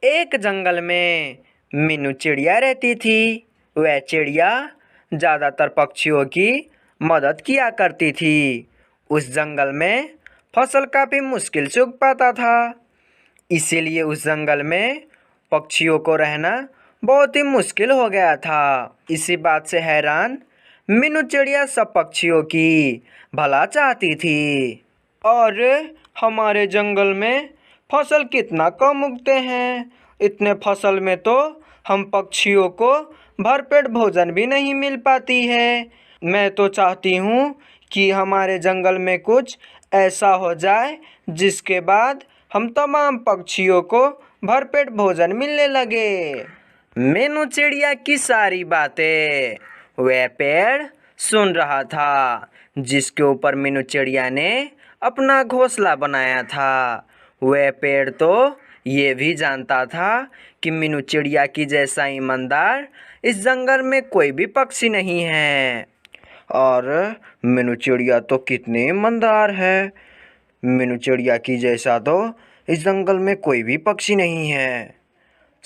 एक जंगल में मीनू चिड़िया रहती थी। वह चिड़िया ज़्यादातर पक्षियों की मदद किया करती थी। उस जंगल में फसल काफ़ी मुश्किल से उग पाता था, इसीलिए उस जंगल में पक्षियों को रहना बहुत ही मुश्किल हो गया था। इसी बात से हैरान मीनू चिड़िया सब पक्षियों की भला चाहती थी। और हमारे जंगल में फसल कितना कम उगते हैं। इतने फसल में तो हम पक्षियों को भरपेट भोजन भी नहीं मिल पाती है। मैं तो चाहती हूँ कि हमारे जंगल में कुछ ऐसा हो जाए जिसके बाद हम तमाम पक्षियों को भरपेट भोजन मिलने लगे। मीनू चिड़िया की सारी बातें वह पेड़ सुन रहा था जिसके ऊपर मीनू चिड़िया ने अपना घोंसला बनाया था। वह पेड़ तो ये भी जानता था कि मीनू चिड़िया की जैसा ईमानदार इस जंगल में कोई भी पक्षी नहीं है। और मीनू चिड़िया तो कितनी ईमानदार है। मीनू चिड़िया की जैसा तो इस जंगल में कोई भी पक्षी नहीं है।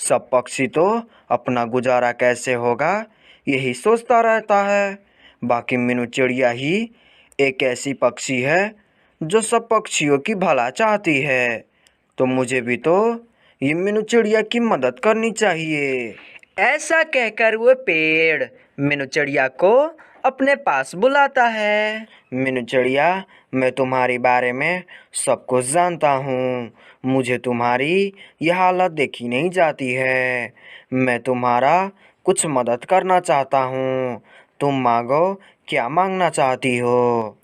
सब पक्षी तो अपना गुजारा कैसे होगा यही सोचता रहता है। बाकी मीनू चिड़िया ही एक ऐसी पक्षी है जो सब पक्षियों की भला चाहती है। तो मुझे भी तो ये मीनू चिड़िया की मदद करनी चाहिए। ऐसा कहकर वो पेड़ मीनू चिड़िया को अपने पास बुलाता है। मीनू चिड़िया, मैं तुम्हारे बारे में सब कुछ जानता हूँ। मुझे तुम्हारी यह हालत देखी नहीं जाती है। मैं तुम्हारा कुछ मदद करना चाहता हूँ। तुम मांगो, क्या मांगना चाहती हो?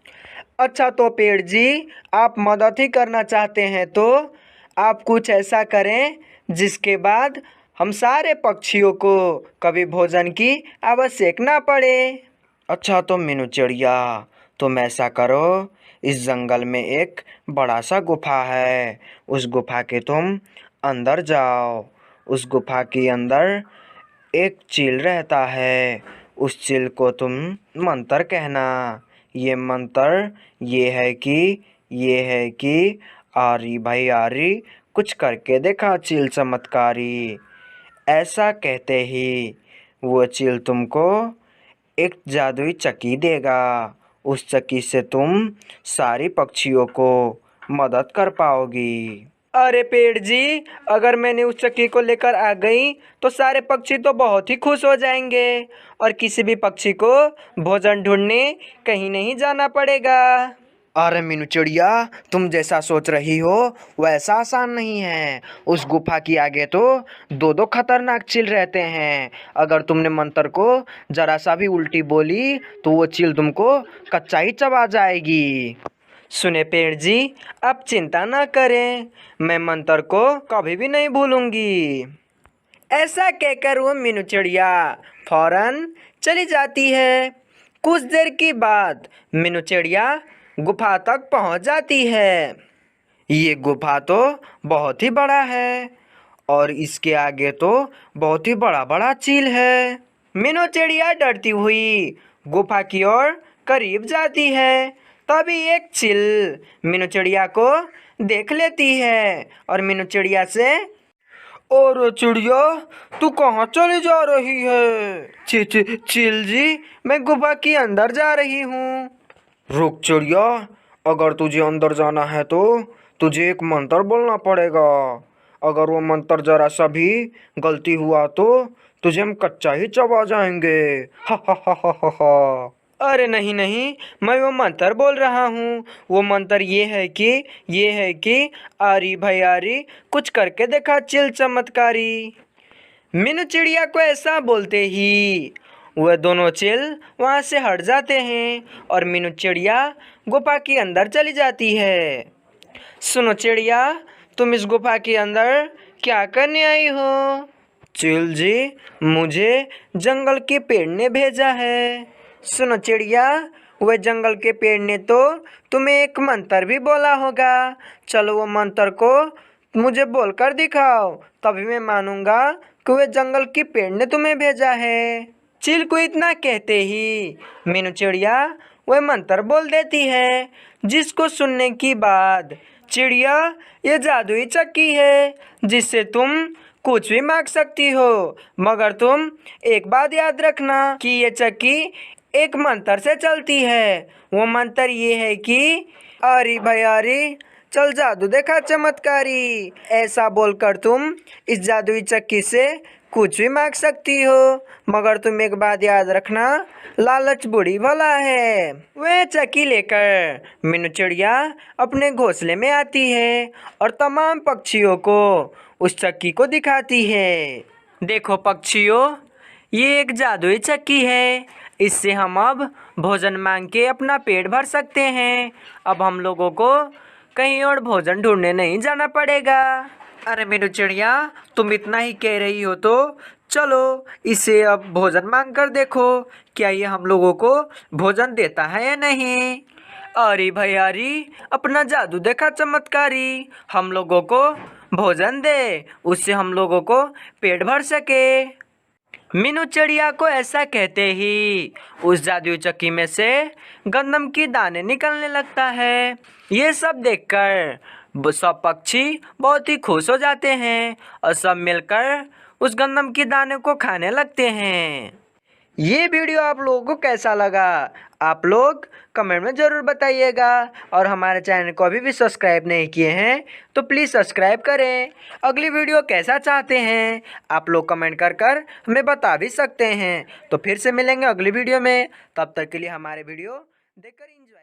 अच्छा तो पेड़ जी, आप मदद ही करना चाहते हैं तो आप कुछ ऐसा करें जिसके बाद हम सारे पक्षियों को कभी भोजन की आवश्यक ना पड़े। अच्छा तो मीनू चिड़िया, तुम ऐसा करो, इस जंगल में एक बड़ा सा गुफा है। उस गुफा के तुम अंदर जाओ। उस गुफा के अंदर एक चील रहता है। उस चील को तुम मंत्र कहना। ये मंत्र ये है कि आरी भाई आरी, कुछ करके देखा चील चमत्कारी। ऐसा कहते ही वो चील तुमको एक जादुई चक्की देगा। उस चक्की से तुम सारी पक्षियों को मदद कर पाओगी। अरे पेड़ जी, अगर मैंने उस चक्की को लेकर आ गई तो सारे पक्षी तो बहुत ही खुश हो जाएंगे और किसी भी पक्षी को भोजन ढूंढने कहीं नहीं जाना पड़ेगा। अरे मीनू चिड़िया, तुम जैसा सोच रही हो वैसा आसान नहीं है। उस गुफा के आगे तो दो दो खतरनाक चील रहते हैं। अगर तुमने मंत्र को जरा सा भी उल्टी बोली तो वो चील तुमको कच्चा ही चबा जाएगी। सुने पेड़ जी, आप चिंता ना करें, मैं मंत्र को कभी भी नहीं भूलूंगी। ऐसा कहकर वो मीनू चिड़िया फौरन चली जाती है। कुछ देर के बाद मीनू चिड़िया गुफा तक पहुंच जाती है। ये गुफा तो बहुत ही बड़ा है और इसके आगे तो बहुत ही बड़ा बड़ा चील है। मीनू चिड़िया डरती हुई गुफा की ओर करीब जाती है। तभी एक चील मीनू चिड़िया को देख लेती है और मीनू चिड़िया से, और चिड़िया, तू कहाँ चली जा रही है? चील जी, मैं गुफा के अंदर जा रही हूँ। रुक चिड़िया, अगर तुझे अंदर जाना है तो तुझे एक मंत्र बोलना पड़ेगा। अगर वो मंत्र जरा सा भी गलती हुआ तो तुझे हम कच्चा ही चबा जाएंगे। हा हा हा हा हा हा। अरे नहीं नहीं, मैं वो मंत्र बोल रहा हूँ। वो मंत्र ये है कि आरी भाई आरी, कुछ करके देखा चिल चमत्कारी। मीनू चिड़िया को ऐसा बोलते ही वह दोनों चील वहाँ से हट जाते हैं और मीनू चिड़िया गुफा के अंदर चली जाती है। सुनो चिड़िया, तुम इस गुफा के अंदर क्या करने आई हो? चील जी, मुझे जंगल के पेड़ ने भेजा है। सुनो चिड़िया, वह जंगल के पेड़ ने तो तुम्हें एक मंत्र भी बोला होगा। चलो वो मंत्र को मुझे बोलकर दिखाओ, तभी मैं मानूंगा कि वह जंगल के पेड़ ने तुम्हें भेजा है। चील को इतना कहते ही मीनू चिड़िया वह मंत्र बोल देती है, जिसको सुनने की बाद चिड़िया, ये जादुई चक्की है जिससे तुम कुछ भी मांग सकती हो, मगर तुम एक बात याद रखना कि ये चक्की एक मंत्र से चलती है। वो मंत्र ये है कि अरे भाई अरे, चल जादू देखा चमत्कारी। ऐसा बोलकर तुम इस जादुई चक्की से कुछ भी मांग सकती हो, मगर तुम एक बात याद रखना, लालच बुरी भला है। वह चक्की लेकर मीनू चिड़िया अपने घोंसले में आती है और तमाम पक्षियों को उस चक्की को दिखाती है। देखो पक्षियों, ये एक जादुई चक्की है। इससे हम अब भोजन मांग के अपना पेट भर सकते हैं। अब हम लोगों को कहीं और भोजन ढूंढने नहीं जाना पड़ेगा। अरे मीनू चिड़िया, तुम इतना ही कह रही हो तो चलो इसे अब भोजन मांग कर देखो, क्या ये हम लोगों को भोजन देता है या नहीं। अरे भाई अरे, अपना जादू देखा चमत्कारी, हम लोगों को भोजन दे, उससे हम लोगों को पेट भर सके। मीनू चिड़िया को ऐसा कहते ही उस जादुई चक्की में से गंदम की दाने निकलने लगता है। ये सब देखकर सब पक्षी बहुत ही खुश हो जाते हैं और सब मिलकर उस गंदम की दाने को खाने लगते हैं। ये वीडियो आप लोगों को कैसा लगा, आप लोग कमेंट में ज़रूर बताइएगा। और हमारे चैनल को अभी भी सब्सक्राइब नहीं किए हैं तो प्लीज़ सब्सक्राइब करें। अगली वीडियो कैसा चाहते हैं आप लोग कमेंट कर हमें बता भी सकते हैं। तो फिर से मिलेंगे अगली वीडियो में, तब तक के लिए हमारे वीडियो देखकर एंजॉय